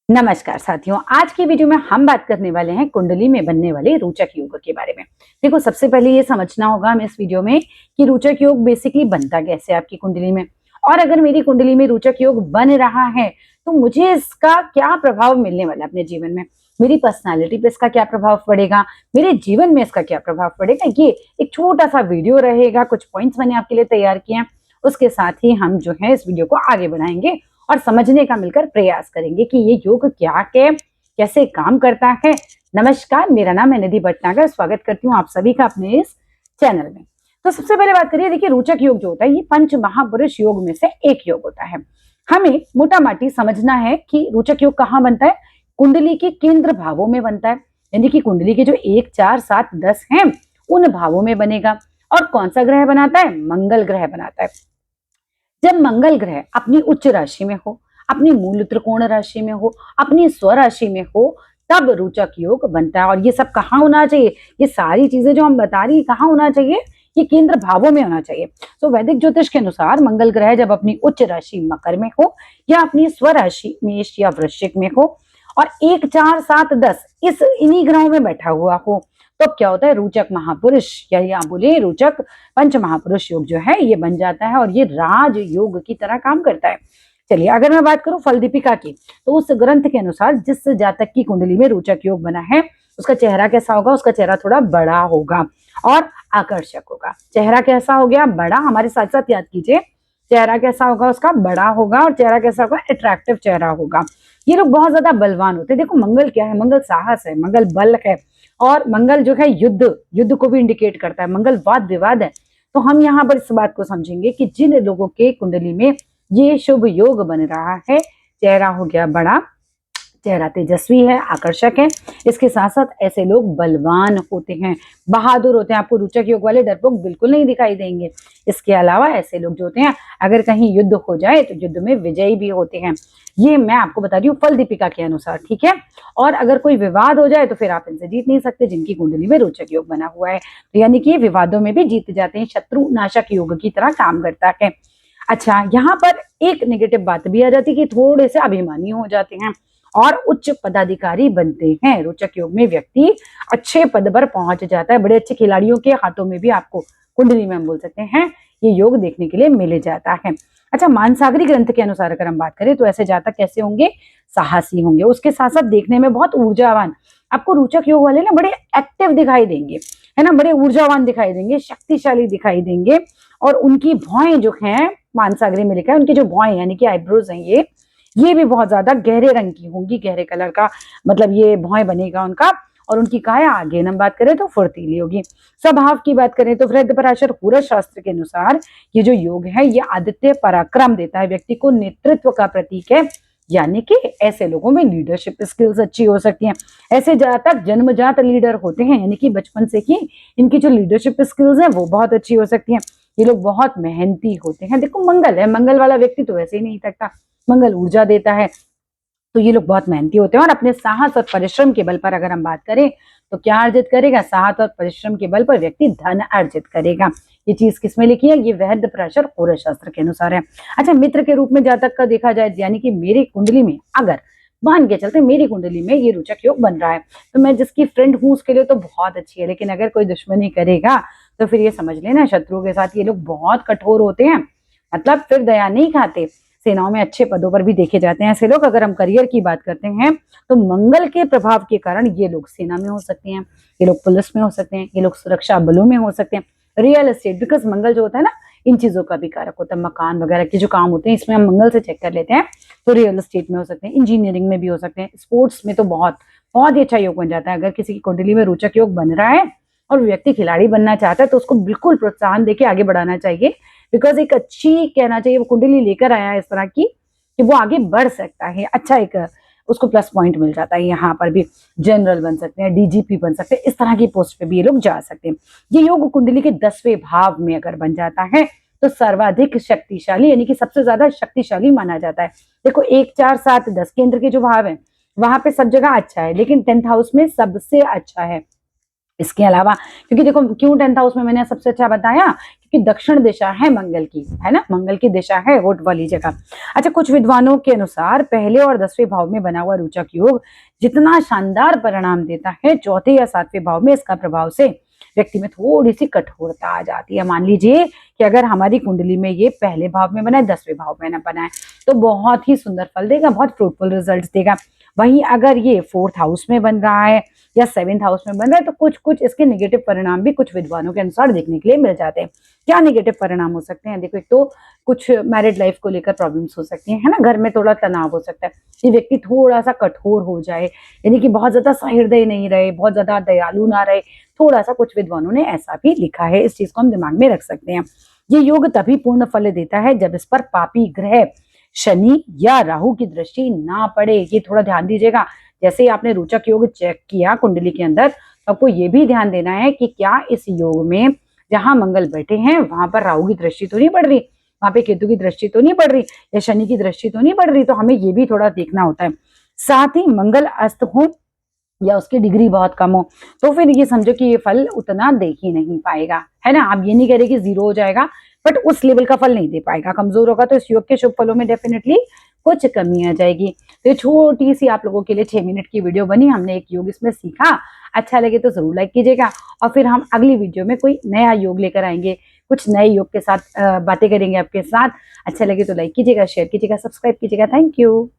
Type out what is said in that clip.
नमस्कार साथियों, आज की वीडियो में हम बात करने वाले हैं कुंडली में बनने वाले रोचक योग के बारे में। देखो, सबसे पहले ये समझना होगा हमें इस वीडियो में कि रोचक योग बेसिकली बनता कैसे है आपकी कुंडली में, और अगर मेरी कुंडली में रोचक योग बन रहा है तो मुझे इसका क्या प्रभाव मिलने वाला है अपने जीवन में, मेरी पर्सनालिटी पे इसका क्या प्रभाव पड़ेगा, मेरे जीवन में इसका क्या प्रभाव पड़ेगा। ये एक छोटा सा वीडियो रहेगा, कुछ पॉइंट्स मैंने आपके लिए तैयार किए हैं। उसके साथ ही हम जो है इस वीडियो को आगे बढ़ाएंगे और समझने का मिलकर प्रयास करेंगे कि ये योग क्या है, कैसे काम करता है। नमस्कार, मेरा नाम है निधि भटनागर। स्वागत करती हूँ आप सभी का अपने इस चैनल में। तो सबसे पहले बात करिए, देखिए रोचक योग जो होता है ये पंच महापुरुष योग में से एक योग होता है। हमें मोटा माटी समझना है कि रोचक योग कहाँ बनता है, कुंडली के केंद्र भावों में बनता है, यानी कि कुंडली के जो 1, 4, 7, 10 हैं उन भावों में बनेगा। और कौन सा ग्रह बनाता है, मंगल ग्रह बनाता है। जब मंगल ग्रह अपनी उच्च राशि में हो, अपनी मूल त्रिकोण राशि में हो, अपनी स्वराशि में हो, तब रोचक योग बनता है। और ये सब कहाँ होना चाहिए, ये सारी चीजें जो हम बता रही है कहाँ होना चाहिए, ये केंद्र भावों में होना चाहिए। तो वैदिक ज्योतिष के अनुसार मंगल ग्रह जब अपनी उच्च राशि मकर में हो या अपनी स्वराशि मेष या वृश्चिक में हो और 1, 4, 7, 10 इस इन्हीं ग्रहों में बैठा हुआ हो, तो क्या होता है, रोचक महापुरुष या बोले रोचक पंच महापुरुष योग जो है ये बन जाता है और ये राज योग की तरह काम करता है। चलिए, अगर मैं बात करूं फल दीपिका की, तो उस ग्रंथ के अनुसार जिस जातक की कुंडली में रोचक योग बना है उसका चेहरा कैसा होगा, उसका चेहरा थोड़ा बड़ा होगा और आकर्षक होगा। चेहरा कैसा हो गया, बड़ा, हमारे साथ साथ याद कीजिए, चेहरा कैसा होगा, उसका बड़ा होगा और चेहरा कैसा होगा, अट्रैक्टिव चेहरा होगा। ये लोग बहुत ज्यादा बलवान होते हैं। देखो, मंगल क्या है, मंगल साहस है, मंगल बल है, और मंगल जो है युद्ध को भी इंडिकेट करता है, मंगल वाद विवाद है। तो हम यहाँ पर इस बात को समझेंगे कि जिन लोगों के कुंडली में ये शुभ योग बन रहा है, चेहरा हो गया बड़ा, चेहरा तेजस्वी है, आकर्षक है, इसके साथ साथ ऐसे लोग बलवान होते हैं, बहादुर होते हैं। आपको रोचक योग वाले डरपोक बिल्कुल नहीं दिखाई देंगे। इसके अलावा ऐसे लोग जो होते हैं, अगर कहीं युद्ध हो जाए तो युद्ध में विजयी भी होते हैं। ये मैं आपको बता रही हूँ फल दीपिका के अनुसार, ठीक है। और अगर कोई विवाद हो जाए तो फिर आप इनसे जीत नहीं सकते, जिनकी कुंडली में रोचक योग बना हुआ है। तो यानी कि विवादों में भी जीत जाते हैं, शत्रु नाशक योग की तरह काम करता है। अच्छा, यहाँ पर एक नेगेटिव बात भी आ जाती है कि थोड़े से अभिमानी हो जाते हैं और उच्च पदाधिकारी बनते हैं। रोचक योग में व्यक्ति अच्छे पद पर पहुंच जाता है, बड़े अच्छे खिलाड़ियों के हाथों में भी आपको कुंडली में हम बोल सकते हैं ये योग देखने के लिए मिल जाता है। अच्छा, मानसागरी ग्रंथ के अनुसार अगर हम बात करें तो ऐसे जातक कैसे होंगे, साहसी होंगे, उसके साथ साथ देखने में बहुत ऊर्जावान। आपको रोचक योग वाले ना बड़े एक्टिव दिखाई देंगे, है ना, बड़े ऊर्जावान दिखाई देंगे, शक्तिशाली दिखाई देंगे। और उनकी भौएं जो हैं, मानसागरी में लिखा है उनकी जो भौएं यानी कि आईब्रोज हैं, ये भी बहुत ज्यादा गहरे रंग की होंगी, गहरे कलर का मतलब ये भौएं बनेगा उनका। और उनकी काया, आगे हम बात करें तो फुर्तीली होगी। स्वभाव की बात करें तो वृद्ध पराशर पूरा शास्त्र के अनुसार ये जो योग है ये आदित्य पराक्रम देता है, व्यक्ति को नेतृत्व का प्रतीक है। यानी कि ऐसे लोगों में लीडरशिप स्किल्स अच्छी हो सकती हैं। ऐसे जातक जन्मजात लीडर होते हैं, यानी कि बचपन से ही इनकी जो लीडरशिप स्किल्स हैं वो बहुत अच्छी हो सकती हैं। ये लोग बहुत मेहनती होते हैं। देखो, मंगल है, मंगल वाला व्यक्ति तो वैसे ही नहीं थकता, मंगल ऊर्जा देता है। तो ये लोग बहुत मेहनती होते हैं और अपने साहस और परिश्रम के बल पर अगर हम बात करें तो क्या अर्जित करेगा, साहस और परिश्रम के बल पर व्यक्ति धन अर्जित करेगा। ये चीज किसमें लिखी है, ये वैद्य पराशर पूर्व शास्त्र के अनुसार है। अच्छा, मित्र के रूप में जातक का देखा जाए, यानी कि मेरी कुंडली में अगर मान के चलते मेरी कुंडली में ये रोचक योग बन रहा है तो मैं जिसकी फ्रेंड हूँ उसके लिए तो बहुत अच्छी है, लेकिन अगर कोई दुश्मनी करेगा तो फिर ये समझ लेना शत्रुओं के साथ ये लोग बहुत कठोर होते हैं, मतलब फिर दया नहीं खाते। सेनाओं में अच्छे पदों पर भी देखे जाते हैं ऐसे लोग। अगर हम करियर की बात करते हैं तो मंगल के प्रभाव के कारण ये लोग सेना में हो सकते हैं, ये लोग पुलिस में हो सकते हैं, ये लोग सुरक्षा बलों में हो सकते हैं। रियल एस्टेट, बिकॉज मंगल जो होता है ना इन चीजों का भी कारक होता है, मकान वगैरह के जो काम होते हैं इसमें हम मंगल से चेक कर लेते हैं। तो रियल एस्टेट में हो सकते हैं, इंजीनियरिंग में भी हो सकते हैं, स्पोर्ट्स में तो बहुत बहुत ही अच्छा योग बन जाता है। अगर किसी की कुंडली में रोचक योग बन रहा है और व्यक्ति खिलाड़ी बनना चाहता है तो उसको बिल्कुल प्रोत्साहन देके आगे बढ़ाना चाहिए, बिकॉज एक अच्छी कहना चाहिए वो कुंडली लेकर आया है इस तरह की कि वो आगे बढ़ सकता है। अच्छा, एक उसको प्लस पॉइंट मिल जाता है। यहाँ पर भी जनरल बन सकते हैं, डीजीपी बन सकते हैं, इस तरह की पोस्ट पे भी ये लोग जा सकते हैं। ये योग कुंडली के 10वें भाव में अगर बन जाता है तो सर्वाधिक शक्तिशाली, यानी कि सबसे ज्यादा शक्तिशाली माना जाता है। देखो, 1, 4, 7, 10 केंद्र के जो भाव है वहां पे सब जगह अच्छा है, लेकिन 10th हाउस में सबसे अच्छा है। इसके अलावा क्योंकि देखो क्यों 10th हाउस में मैंने सबसे अच्छा बताया, क्योंकि दक्षिण दिशा है मंगल की, है ना, मंगल की दिशा है वोट वाली जगह। अच्छा, कुछ विद्वानों के अनुसार पहले और 10वें भाव में बना हुआ रोचक योग जितना शानदार परिणाम देता है, चौथे या 7वें भाव में इसका प्रभाव से व्यक्ति में थोड़ी सी कठोरता आ जाती है। मान लीजिए कि अगर हमारी कुंडली में ये पहले भाव में बना है, 10वें भाव में ना बना है, तो बहुत ही सुंदर फल देगा, बहुत फ्रूटफुल रिजल्ट देगा। वहीं अगर ये 4th हाउस में बन रहा है या 7th हाउस में बन रहा है, तो कुछ कुछ इसके नेगेटिव परिणाम भी कुछ विद्वानों के अनुसार देखने के लिए मिल जाते हैं। क्या नेगेटिव परिणाम हो सकते हैं? देखो, एक तो कुछ मैरिड लाइफ को लेकर प्रॉब्लम्स हो सकती हैं, है ना, घर में थोड़ा तनाव हो सकता है, ये व्यक्ति थोड़ा सा कठोर हो जाए, यानी कि बहुत ज्यादा सहृदय नहीं रहे, बहुत ज्यादा दयालु ना रहे, थोड़ा सा, कुछ विद्वानों ने ऐसा भी लिखा है। इस चीज को हम दिमाग में रख सकते हैं। ये योग तभी पूर्ण फल देता है जब इस पर पापी ग्रह शनि या राहु की दृष्टि ना पड़े। ये थोड़ा ध्यान दीजिएगा। जैसे ही आपने रोचक योग चेक किया कुंडली के अंदर, तो आपको ये भी ध्यान देना है कि क्या इस योग में जहां मंगल बैठे हैं वहां पर राहु की दृष्टि तो नहीं पड़ रही, वहां पे केतु की दृष्टि तो नहीं पड़ रही, या शनि की दृष्टि तो नहीं पड़ रही। तो हमें ये भी थोड़ा देखना होता है। साथ ही मंगल अस्त हो या उसकी डिग्री बहुत कम हो, तो फिर ये समझो कि ये फल उतना दे ही नहीं पाएगा, है ना। आप ये नहीं कह रहे कि 0 हो जाएगा, बट उस लेवल का फल नहीं दे पाएगा, कमजोर होगा। तो इस योग के शुभ फलों में डेफिनेटली कुछ कमी आ जाएगी। तो ये छोटी सी आप लोगों के लिए 6 मिनट की वीडियो बनी, हमने एक योग इसमें सीखा। अच्छा लगे तो जरूर लाइक कीजिएगा, और फिर हम अगली वीडियो में कोई नया योग लेकर आएंगे, कुछ नए योग के साथ बातें करेंगे आपके साथ। अच्छा लगे तो लाइक कीजिएगा, शेयर कीजिएगा, सब्सक्राइब कीजिएगा। Thank you.